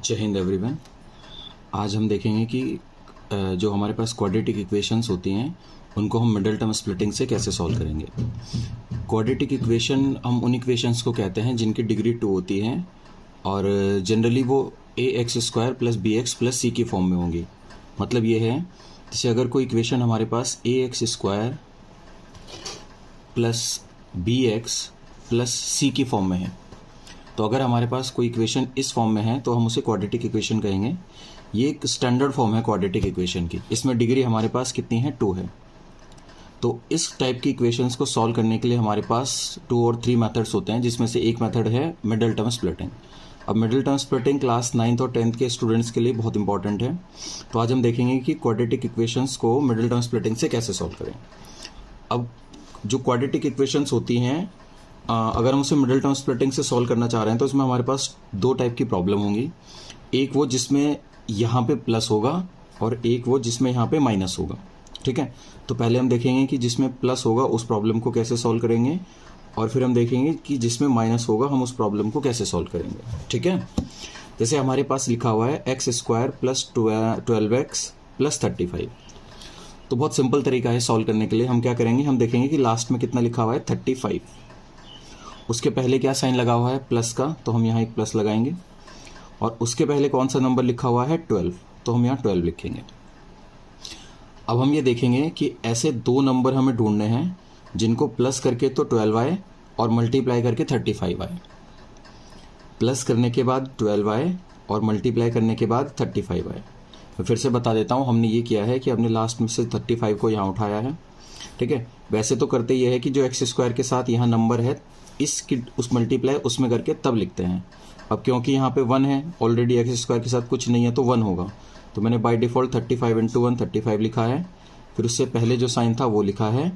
जय हिंद एवरीवन। आज हम देखेंगे कि जो हमारे पास क्वाड्रेटिक इक्वेशंस होती हैं उनको हम मिडिल टर्म स्प्लिटिंग से कैसे सॉल्व करेंगे। क्वाड्रेटिक इक्वेशन हम उन इक्वेशंस को कहते हैं जिनकी डिग्री 2 होती है और जनरली वो ax² plus bx plus c की फॉर्म में होंगी। मतलब ये है, जैसे अगर कोई इक्वेशन हमारे पास ax² plus bx plus c की फॉर्म में है, तो अगर हमारे पास कोई इक्वेशन इस फॉर्म में है तो हम उसे क्वाड्रेटिक इक्वेशन कहेंगे। ये एक स्टैंडर्ड फॉर्म है क्वाड्रेटिक इक्वेशन की, इसमें डिग्री हमारे पास कितनी है, 2 है। तो इस टाइप की इक्वेशंस को सॉल्व करने के लिए हमारे पास 2 और 3 मेथड्स होते हैं, जिसमें से एक मेथड है मिडिल टर्म स्प्लिटिंग। अब middle term splitting class 9th और 10th के स्टूडेंट्स के लिए बहुत इंपॉर्टेंट है। तो आज हम देखेंगे कि क्वाड्रेटिक इक्वेशंस को मिडिल टर्म स्प्लिटिंग से कैसे सॉल्व करें। अब जो क्वाड्रेटिक इक्वेशंस होती हैं, अगर हम उसे मिडिल टर्म स्प्लिटिंग से सॉल्व करना चाह रहे हैं तो इसमें हमारे पास 2 टाइप की प्रॉब्लम होंगी। एक वो जिसमें यहाँ पे प्लस होगा और एक वो जिसमें यहाँ पे माइनस होगा। ठीक है, तो पहले हम देखेंगे कि जिसमें प्लस होगा उस प्रॉब्लम को कैसे सॉल्व करेंगे, और फिर हम देखेंगे कि जिसमें माइनस होगा हम उस प्रॉब्लम को कैसे सॉल्व करेंगे। ठीक है, जैसे हमारे पास लिखा हुआ है x² प्लस 12x प्लस 35। तो बहुत सिंपल तरीका है सॉल्व करने के लिए। हम क्या करेंगे, हम देखेंगे कि लास्ट में कितना लिखा हुआ है, 35। उसके पहले क्या साइन लगा हुआ है, प्लस का, तो हम यहाँ एक प्लस लगाएंगे। और उसके पहले कौन सा नंबर लिखा हुआ है, 12, तो हम यहाँ 12 लिखेंगे। अब हम ये देखेंगे कि ऐसे 2 नंबर हमें ढूंढने हैं जिनको प्लस करके तो 12 आए और मल्टीप्लाई करके 35 आए। प्लस करने के बाद 12 आए और मल्टीप्लाई करने के बाद 35 आए। मैं फिर से बता देता हूँ, हमने ये किया है कि हमने लास्ट में से 35 को यहाँ उठाया है। ठीक है, वैसे तो करते ये है कि जो x² के साथ यहाँ नंबर है इसकी उस मल्टीप्लाई उसमें करके तब लिखते हैं। अब क्योंकि यहाँ पे 1 है, ऑलरेडी x² के साथ कुछ नहीं है तो 1 होगा, तो मैंने बाय डिफ़ॉल्ट 35 × 1 35 लिखा है। फिर उससे पहले जो साइन था वो लिखा है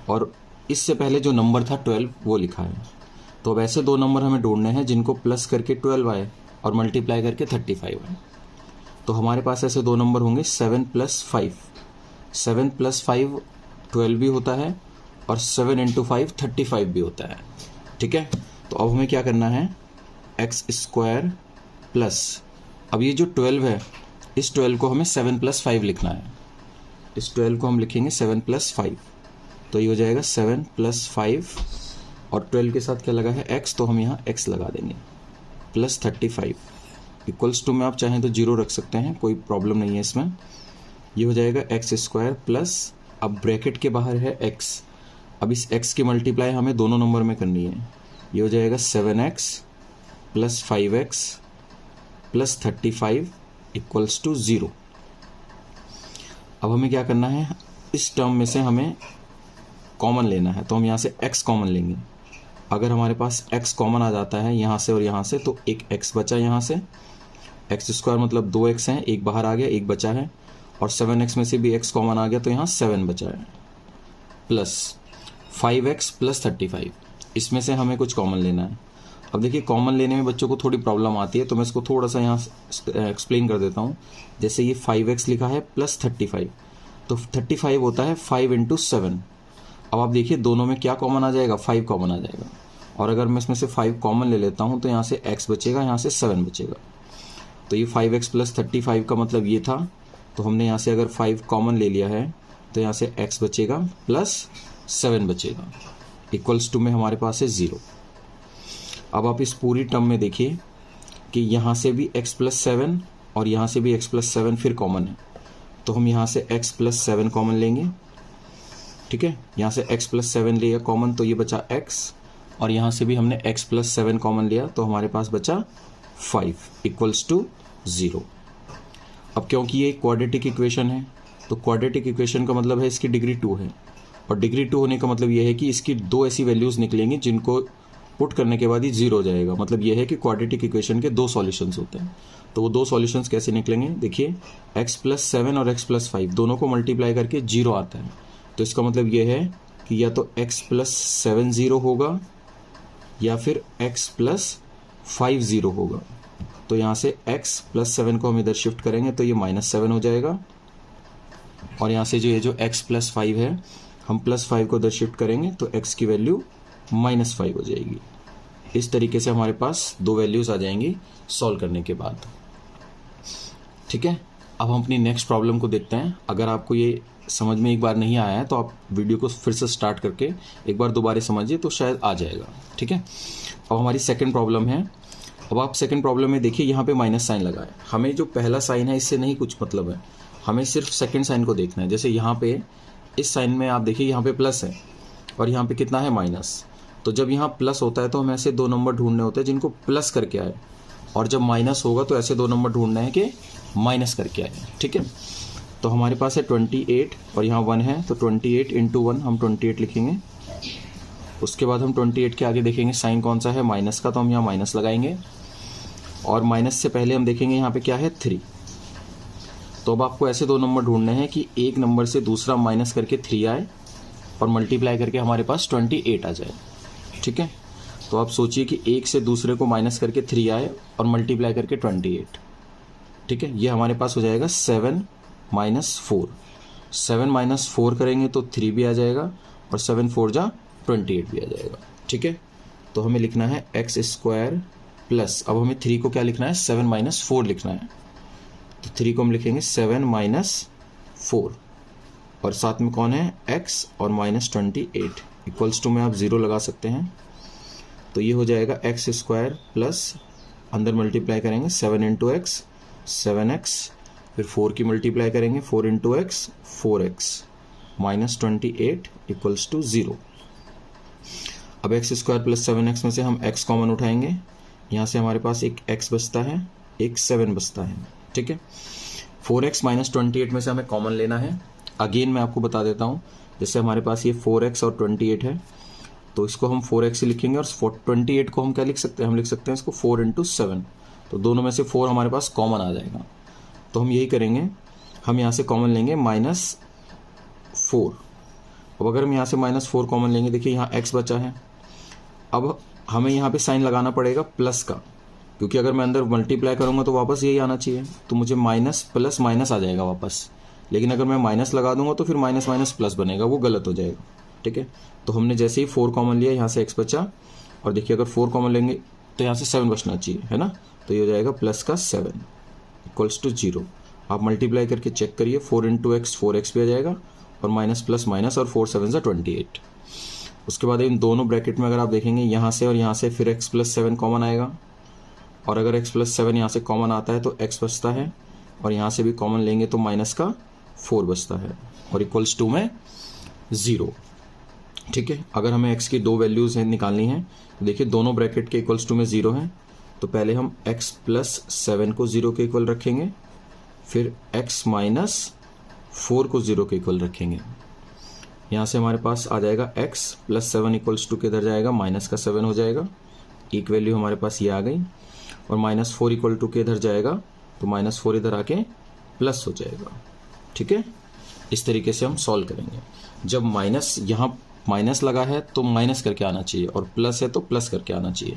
और इससे पहले जो नंबर था 12 वो लिखा है। तो अब ऐसे 2 नंबर हमें ढूंढने हैं जिनको प्लस करके 12 आए और मल्टीप्लाई करके 35 आए। तो हमारे पास ऐसे 2 नंबर होंगे 7 + 5। 7 + 5 12 भी होता है और 7 × 5 35 भी होता है। ठीक है, तो अब हमें क्या करना है, x² प्लस, अब ये जो 12 है इस 12 को हमें 7 + 5 लिखना है। इस 12 को हम लिखेंगे 7 + 5, तो ये हो जाएगा 7 + 5 और 12 के साथ क्या लगा है, x, तो हम यहाँ x लगा देंगे, प्लस 35 इक्वल्स टू में आप चाहें तो 0 रख सकते हैं, कोई प्रॉब्लम नहीं है इसमें। ये हो जाएगा x² प्लस, अब ब्रैकेट के बाहर है x। अब इस x की मल्टीप्लाई हमें दोनों नंबर में करनी है। ये हो जाएगा 7x plus 5x plus 35 equals to 0। अब हमें क्या करना है, इस टर्म में से हमें कॉमन लेना है, तो हम यहाँ से x कॉमन लेंगे। अगर हमारे पास x कॉमन आ जाता है यहाँ से और यहाँ से, तो एक x बचा यहाँ से। x² मतलब 2x हैं, एक बाहर आ गया, एक बचा है, और 7x में से भी x कॉमन आ गया तो यहाँ 7 बचा है, प्लस 5x प्लस 35। इसमें से हमें कुछ कॉमन लेना है। अब देखिए, कॉमन लेने में बच्चों को थोड़ी प्रॉब्लम आती है, तो मैं इसको थोड़ा सा यहाँ एक्सप्लेन कर देता हूँ। जैसे ये 5x लिखा है प्लस 35, तो 35 होता है 5 × 7। अब आप देखिए दोनों में क्या कॉमन आ जाएगा, 5 कॉमन आ जाएगा। और अगर मैं इसमें से 5 कॉमन ले लेता हूँ तो यहाँ से x बचेगा, यहाँ से 7 बचेगा। तो ये 5x प्लस 35 का मतलब ये था, तो हमने यहाँ से अगर 5 कॉमन ले लिया है तो यहाँ से x बचेगा प्लस 7 बचेगा, इक्वल्स टू में हमारे पास है 0। अब आप इस पूरी टर्म में देखिए कि यहाँ से भी x + 7 और यहाँ से भी x + 7 फिर कॉमन है, तो हम यहाँ से x + 7 कॉमन लेंगे। ठीक है, यहाँ से x + 7 लिया कॉमन, तो ये बचा x, और यहाँ से भी हमने x + 7 कॉमन लिया, तो हमारे पास बचा 5 इक्वल्स टू 0। अब क्योंकि ये क्वाड्रेटिक इक्वेशन है, तो क्वाड्रेटिक इक्वेशन का मतलब है इसकी डिग्री 2 है, और डिग्री 2 होने का मतलब ये है कि इसकी 2 ऐसी वैल्यूज़ निकलेंगी जिनको पुट करने के बाद ही 0 हो जाएगा। मतलब ये है कि क्वाड्रेटिक इक्वेशन के 2 सॉल्यूशंस होते हैं। तो वो 2 सॉल्यूशंस कैसे निकलेंगे, देखिए x + 7 और x + 5 दोनों को मल्टीप्लाई करके 0 आता है, तो इसका मतलब ये है कि या तो x + 7 0 होगा या फिर x + 5 0 होगा। तो यहाँ से x + 7 को हम इधर शिफ्ट करेंगे तो ये -7 हो जाएगा, और यहाँ से जो x + 5 है हम +5 को इधर शिफ्ट करेंगे तो x की वैल्यू -5 हो जाएगी। इस तरीके से हमारे पास 2 वैल्यूज़ आ जाएंगी सॉल्व करने के बाद। ठीक है, अब हम अपनी नेक्स्ट प्रॉब्लम को देखते हैं। अगर आपको ये समझ में एक बार नहीं आया है तो आप वीडियो को फिर से स्टार्ट करके एक बार दोबारा समझिए तो शायद आ जाएगा। ठीक है, अब हमारी सेकंड प्रॉब्लम है। अब आप सेकंड प्रॉब्लम में देखिए, यहाँ पे माइनस साइन लगा है। हमें जो पहला साइन है इससे नहीं कुछ मतलब है, हमें सिर्फ सेकंड साइन को देखना है। जैसे यहाँ पे इस साइन में आप देखिए, यहाँ पे प्लस है और यहाँ पे कितना है माइनस। तो जब यहाँ प्लस होता है तो हमें ऐसे दो नंबर ढूंढने होते हैं जिनको प्लस करके आए, और जब माइनस होगा तो ऐसे दो नंबर ढूंढने हैं कि माइनस करके आए। ठीक है, तो हमारे पास है 28 और यहाँ 1 है, तो 28 इंटू 1 हम 28 लिखेंगे। उसके बाद हम 28 के आगे देखेंगे साइन कौन सा है, माइनस का, तो हम यहाँ माइनस लगाएंगे। और माइनस से पहले हम देखेंगे यहाँ पे क्या है 3। तो अब आपको ऐसे दो नंबर ढूंढने हैं कि एक नंबर से दूसरा माइनस करके 3 आए और मल्टीप्लाई करके हमारे पास 28 आ जाए। ठीक है, तो आप सोचिए कि एक से दूसरे को माइनस करके 3 आए और मल्टीप्लाई करके 28। ठीक है, ये हमारे पास हो जाएगा 7 माइनस 4। 7 माइनस 4 करेंगे तो 3 भी आ जाएगा और 7 4 जा 28 भी आ जाएगा। ठीक है, तो हमें लिखना है एक्स स्क्वायर प्लस, अब हमें 3 को क्या लिखना है, 7 माइनस 4 लिखना है। तो 3 को हम लिखेंगे 7 माइनस 4 और साथ में कौन है x और माइनस 28 इक्वल्स टू में आप 0 लगा सकते हैं। तो ये हो जाएगा एक्स स्क्वायर प्लस, अंदर मल्टीप्लाई करेंगे 7 इंटू एक्स 7x, फिर 4 की मल्टीप्लाई करेंगे 4 into X 4x minus 28 equals to 0। अब एक्स स्क्वायर प्लस 7x में से हम x कॉमन उठाएंगे, यहाँ से हमारे पास एक x बचता है, एक 7 बचता है। ठीक है, 4x माइनस 28 में से हमें कॉमन लेना है। अगेन मैं आपको बता देता हूँ, जैसे हमारे पास ये 4x और 28 है तो इसको हम 4x से लिखेंगे और 28 को हम क्या लिख सकते हैं, हम लिख सकते हैं इसको 4 इंटू 7। तो दोनों में से 4 हमारे पास कॉमन आ जाएगा। तो हम यही करेंगे, हम यहाँ से कॉमन लेंगे -4। अब अगर हम यहाँ से -4 कॉमन लेंगे, देखिए यहाँ x बचा है। अब हमें यहाँ पे साइन लगाना पड़ेगा प्लस का, क्योंकि अगर मैं अंदर मल्टीप्लाई करूँगा तो वापस यही आना चाहिए, तो मुझे माइनस प्लस माइनस आ जाएगा वापस। लेकिन अगर मैं माइनस लगा दूंगा तो फिर माइनस माइनस प्लस बनेगा, वो गलत हो जाएगा। ठीक है, तो हमने जैसे ही 4 कॉमन लिया, यहाँ से x बचा, और देखिए अगर 4 कॉमन लेंगे तो यहाँ से 7 बचना चाहिए, है ना। तो ये हो जाएगा प्लस का 7 इक्वल्स टू 0। आप मल्टीप्लाई करके चेक करिए, 4 इंटू एक्स 4x भी आ जाएगा और माइनस प्लस माइनस और 4 7 28। उसके बाद इन दोनों ब्रैकेट में अगर आप देखेंगे, यहाँ से और यहाँ से फिर x प्लस 7 कॉमन आएगा, और अगर x प्लस 7 यहाँ से कॉमन आता है तो x बचता है, और यहाँ से भी कॉमन लेंगे तो माइनस का 4 बचता है और इक्वल्स टू में 0। ठीक है, अगर हमें x की दो वैल्यूज़ हैं निकालनी है, तो देखिए दोनों ब्रैकेट के इक्वल्स टू में 0 है, तो पहले हम x प्लस 7 को 0 के इक्वल रखेंगे, फिर x माइनस 4 को 0 के इक्वल रखेंगे। यहाँ से हमारे पास आ जाएगा x प्लस 7 इक्वल्स टू किधर जाएगा, माइनस का 7 हो जाएगा, एक वैल्यू हमारे पास ये आ गई, और -4 इक्वल टू के इधर जाएगा तो -4 इधर आके प्लस हो जाएगा। ठीक है, इस तरीके से हम सॉल्व करेंगे। जब माइनस यहाँ माइनस लगा है तो माइनस करके आना चाहिए, और प्लस है तो प्लस करके आना चाहिए।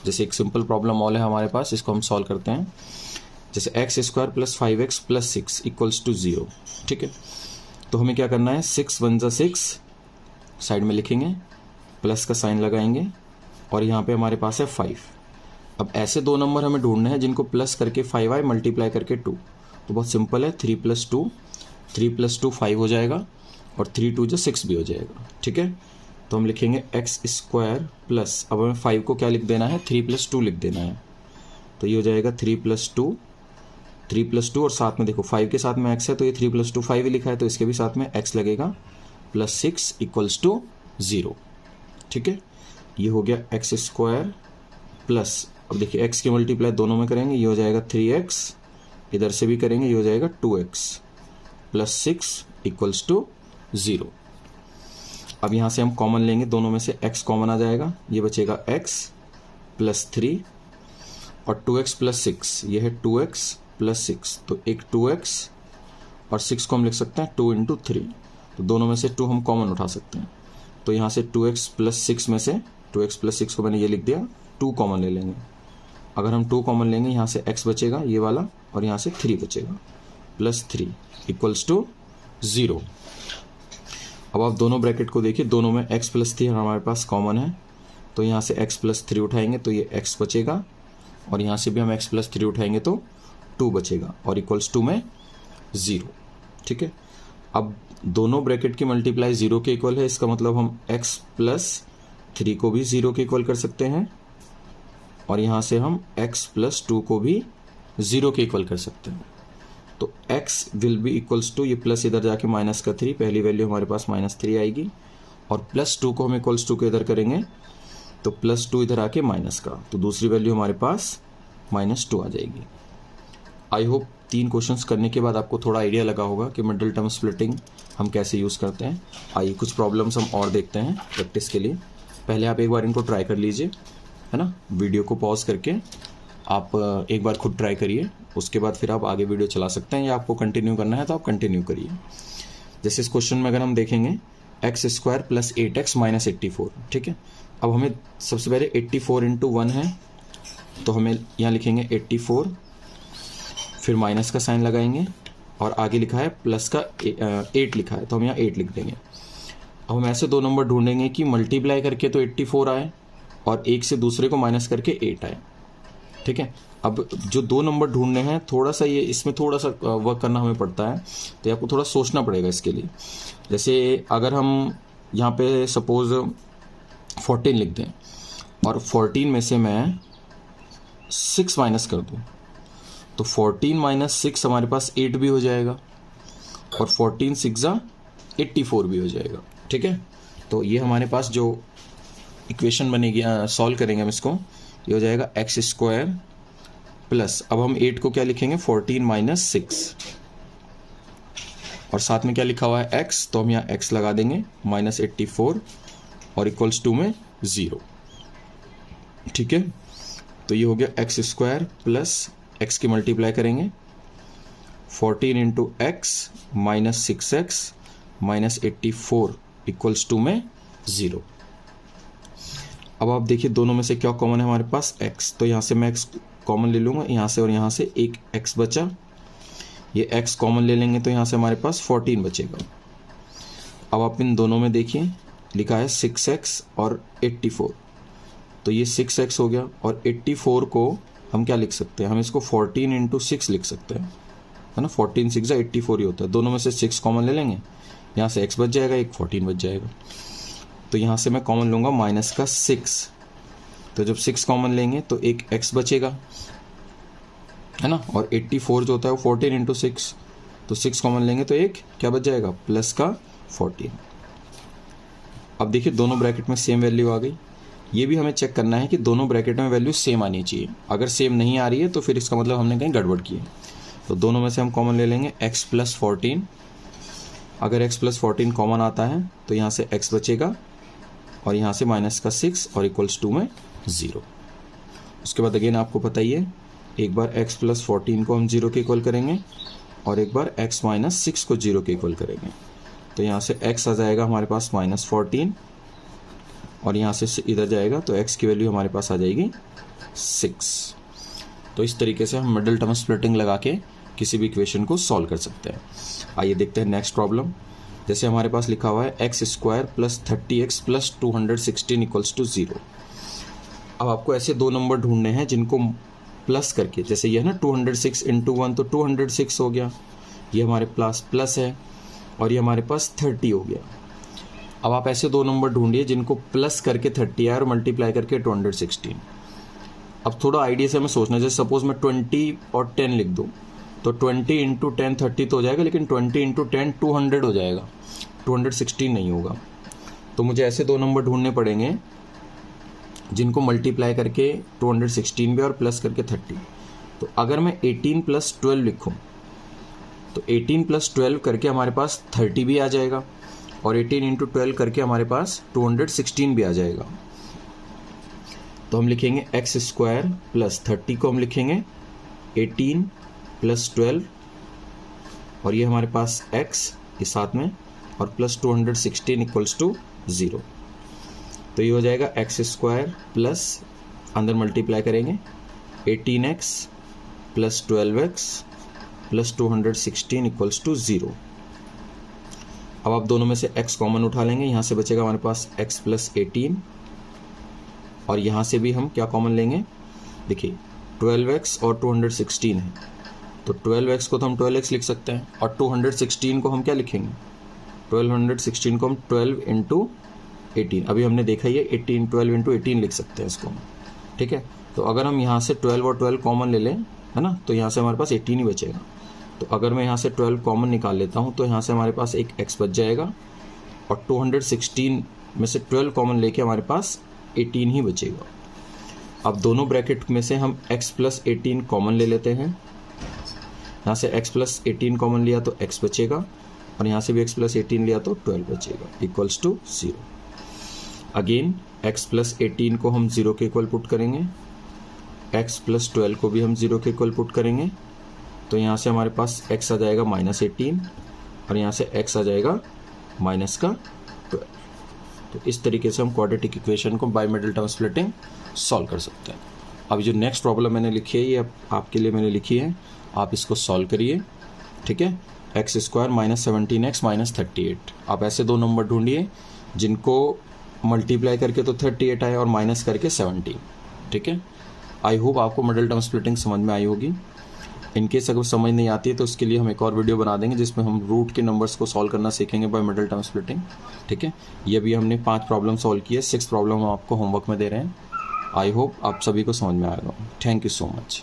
जैसे एक सिंपल प्रॉब्लम और है हमारे पास, इसको हम सॉल्व करते हैं। जैसे X square plus 5x plus 6 equals to 0। ठीक है, तो हमें क्या करना है, 6 1 जा 6 साइड में लिखेंगे, प्लस का साइन लगाएंगे, और यहाँ पे हमारे पास है 5। अब ऐसे दो नंबर हमें ढूंढने हैं जिनको प्लस करके 5 आए, मल्टीप्लाई करके 2। तो बहुत सिंपल है, 3 + 2 3 + 2 5 हो जाएगा, और 3 2 जो 6 भी हो जाएगा। ठीक है, तो हम लिखेंगे एक्स स्क्वायर प्लस, अब हमें 5 को क्या लिख देना है, 3 + 2 लिख देना है। तो ये हो जाएगा 3 + 2 3 + 2, और साथ में देखो 5 के साथ में x है तो ये 3 + 2 5 ही लिखा है, तो इसके भी साथ में x लगेगा, प्लस 6 इक्वल्स टू 0। ठीक है, ये हो गया एक्स स्क्वायर प्लस, अब देखिए x की मल्टीप्लाई दोनों में करेंगे, ये हो जाएगा 3x, इधर से भी करेंगे, ये हो जाएगा 2x प्लस 6 इक्वल्स टू 0। अब यहाँ से हम कॉमन लेंगे, दोनों में से x कॉमन आ जाएगा, ये बचेगा x प्लस 3 और 2x प्लस 6, ये है 2x प्लस 6, तो एक 2x और 6 को हम लिख सकते हैं 2 इंटू 3, तो दोनों में से 2 हम कॉमन उठा सकते हैं। तो यहाँ से 2x प्लस 6 में से 2x प्लस 6 को मैंने ये लिख दिया, 2 कॉमन ले लेंगे। अगर हम 2 कॉमन लेंगे, यहाँ से x बचेगा ये वाला, और यहाँ से 3 बचेगा, प्लस 3 इक्वल्स टू 0। अब आप दोनों ब्रैकेट को देखिए, दोनों में x प्लस 3 हमारे पास कॉमन है, तो यहाँ से x प्लस 3 उठाएंगे तो ये x बचेगा, और यहाँ से भी हम x प्लस 3 उठाएंगे तो 2 बचेगा और इक्वल्स टू में 0। ठीक है, अब दोनों ब्रैकेट की मल्टीप्लाई 0 के इक्वल है, इसका मतलब हम x प्लस 3 को भी 0 के इक्वल कर सकते हैं और यहाँ से हम x प्लस 2 को भी 0 के इक्वल कर सकते हैं। तो x will be equals to, ये प्लस इधर जाके माइनस का 3, पहली वैल्यू हमारे पास -3 आएगी और प्लस 2 को हम इक्वल्स टू के इधर करेंगे तो प्लस 2 इधर आके माइनस का, तो दूसरी वैल्यू हमारे पास -2 आ जाएगी। आई होप 3 क्वेश्चंस करने के बाद आपको थोड़ा आइडिया लगा होगा कि मिडिल टर्म स्प्लिटिंग हम कैसे यूज़ करते हैं। आइए कुछ प्रॉब्लम्स हम और देखते हैं प्रैक्टिस के लिए। पहले आप एक बार इनको ट्राई कर लीजिए, है ना, वीडियो को पॉज करके आप एक बार खुद ट्राई करिए, उसके बाद फिर आप आगे वीडियो चला सकते हैं या आपको कंटिन्यू करना है तो आप कंटिन्यू करिए। जैसे इस क्वेश्चन में अगर हम देखेंगे x² + 8x - 84, ठीक है। अब हमें सबसे पहले 84 × 1 है तो हमें यहाँ लिखेंगे 84, फिर माइनस का साइन लगाएंगे और आगे लिखा है प्लस का 8 लिखा है तो हम यहाँ 8 लिख देंगे। अब हम ऐसे दो नंबर ढूंढेंगे कि मल्टीप्लाई करके तो 84 आए और एक से दूसरे को माइनस करके 8 आए। ठीक है, अब जो दो नंबर ढूंढने हैं थोड़ा सा ये इसमें थोड़ा सा वर्क करना हमें पड़ता है, तो आपको थोड़ा सोचना पड़ेगा इसके लिए। जैसे अगर हम यहाँ पे सपोज 14 लिख दें और 14 में से मैं 6 माइनस कर दूँ तो 14 - 6 हमारे पास 8 भी हो जाएगा और 14 × 6 = 84 भी हो जाएगा। ठीक है, तो ये हमारे पास जो इक्वेशन बनेगी, सॉल्व करेंगे हम इसको, ये हो जाएगा x² प्लस, अब हम 8 को क्या लिखेंगे 14 - 6 और साथ में क्या लिखा हुआ है x, तो हम यहाँ x लगा देंगे -84 और इक्वल्स टू में 0। ठीक है, तो ये हो गया x² प्लस x की मल्टीप्लाई करेंगे 14 × x - 6x - 84 इक्वल्स टू में 0। अब आप देखिए दोनों में से क्या कॉमन है हमारे पास x, तो यहाँ से मैं x कॉमन ले लूँगा, यहाँ से और यहाँ से एक x बचा, ये x कॉमन ले लेंगे तो यहाँ से हमारे पास 14 बचेगा। अब आप इन दोनों में देखिए लिखा है 6x और 84, तो ये 6x हो गया और 84 को हम क्या लिख सकते हैं, हम इसको 14 × 6 लिख सकते हैं, है ना। 14 × 6 = 84 ही होता है। दोनों में से 6 कॉमन ले लेंगे, यहाँ से x बच जाएगा, एक 14 बच जाएगा। तो यहाँ से मैं कॉमन लूँगा -6, तो जब 6 कॉमन लेंगे तो एक x बचेगा, है ना, और 84 जो होता है वो 14 × 6, तो 6 कॉमन लेंगे तो एक क्या बच जाएगा प्लस का 14। अब देखिए दोनों ब्रैकेट में सेम वैल्यू आ गई। ये भी हमें चेक करना है कि दोनों ब्रैकेट में वैल्यू सेम आनी चाहिए। अगर सेम नहीं आ रही है तो फिर इसका मतलब हमने कहीं गड़बड़ की है। तो दोनों में से हम कॉमन ले लेंगे x + 14। अगर x + 14 कॉमन आता है तो यहाँ से x बचेगा और यहाँ से -6 और इक्वल्स टू में 0। उसके बाद अगेन आपको पता ही है, एक बार x + 14 को हम 0 के इक्वल करेंगे और एक बार x - 6 को 0 के इक्वल करेंगे। तो यहाँ से x आ जाएगा हमारे पास -14 और यहाँ से इधर जाएगा तो x की वैल्यू हमारे पास आ जाएगी 6। तो इस तरीके से हम मिडिल टर्म स्प्लिटिंग लगा के किसी भी इक्वेशन को सॉल्व कर सकते हैं। आइए देखते हैं नेक्स्ट प्रॉब्लम। जैसे हमारे पास लिखा हुआ है x² + 30x + 216 = 0। अब आपको ऐसे दो नंबर ढूंढने हैं जिनको प्लस करके, जैसे ये है ना 206 × 1 तो 206 हो गया, ये हमारे पास प्लस है और ये हमारे पास 30 हो गया। अब आप ऐसे दो नंबर ढूंढिए जिनको प्लस करके 30 आए और मल्टीप्लाई करके 216। अब थोड़ा आइडिया से हमें सोचना है, जैसे सपोज मैं 20 और 10 लिख दूँ तो 20 × 10 30 तो हो जाएगा, लेकिन 20 × 10 200 हो जाएगा, 216 नहीं होगा। तो मुझे ऐसे दो नंबर ढूंढने पड़ेंगे जिनको मल्टीप्लाई करके 216 भी और प्लस करके 30। तो अगर मैं 18 + 12 लिखूं तो 18 + 12 करके हमारे पास 30 भी आ जाएगा और 18 × 12 करके हमारे पास 216 भी आ जाएगा। तो हम लिखेंगे x² + 30 को हम लिखेंगे 18 + 12 और ये हमारे पास x के साथ में और प्लस 216 = 0। तो ये हो जाएगा x² प्लस अंदर मल्टीप्लाई करेंगे 18x + 12x + 216 = 0। अब आप दोनों में से x कॉमन उठा लेंगे, यहाँ से बचेगा हमारे पास x + 18 और यहाँ से भी हम क्या कॉमन लेंगे, देखिए 12x और 216 है तो 12x को तो हम 12x लिख सकते हैं और 216 को हम क्या लिखेंगे, 1216 को हम 12 इंटू 18, अभी हमने देखा ये 12 इंटू 18 लिख सकते हैं इसको, ठीक है। तो अगर हम यहाँ से 12 और 12 कॉमन ले लें, है ना, तो यहाँ से हमारे पास 18 ही बचेगा। तो अगर मैं यहाँ से 12 कॉमन निकाल लेता हूँ तो यहाँ से हमारे पास एक x बच जाएगा और 216 में से 12 कॉमन लेके हमारे पास 18 ही बचेगा। अब दोनों ब्रैकेट में से हम x प्लस 18 कॉमन ले लेते हैं, यहाँ से x प्लस 18 कॉमन लिया तो x बचेगा और यहाँ से भी x प्लस 18 लिया तो 12 बचेगा, equals to 0। Again x plus 18 को हम 0 के इक्वल पुट करेंगे, x प्लस 12 को भी हम 0 के इक्वल पुट करेंगे, तो यहाँ से हमारे पास x आ जाएगा -18 और यहाँ से x आ जाएगा -12। तो इस तरीके से हम क्वाड्रेटिक इक्वेशन को by middle term splitting solve कर सकते हैं। अब जो नेक्स्ट प्रॉब्लम मैंने लिखी है ये आपके लिए मैंने लिखी है, आप इसको सॉल्व करिए, ठीक है। x स्क्वायर -17x -38, आप ऐसे दो नंबर ढूंढिए जिनको मल्टीप्लाई करके तो 38 आए और माइनस करके 17, ठीक है। आई होप आपको मिडिल टर्म स्प्लिटिंग समझ में आई होगी। इनकेस अगर समझ नहीं आती है तो उसके लिए हम एक और वीडियो बना देंगे जिसमें हम रूट के नंबर्स को सॉल्व करना सीखेंगे बाय मिडिल टर्म स्प्लिटिंग, ठीक है। ये भी हमने 5 प्रॉब्लम सॉल्व की है, 6 प्रॉब्लम हम आपको होमवर्क में दे रहे हैं। आई होप आप सभी को समझ में आएगा। Thank you so much.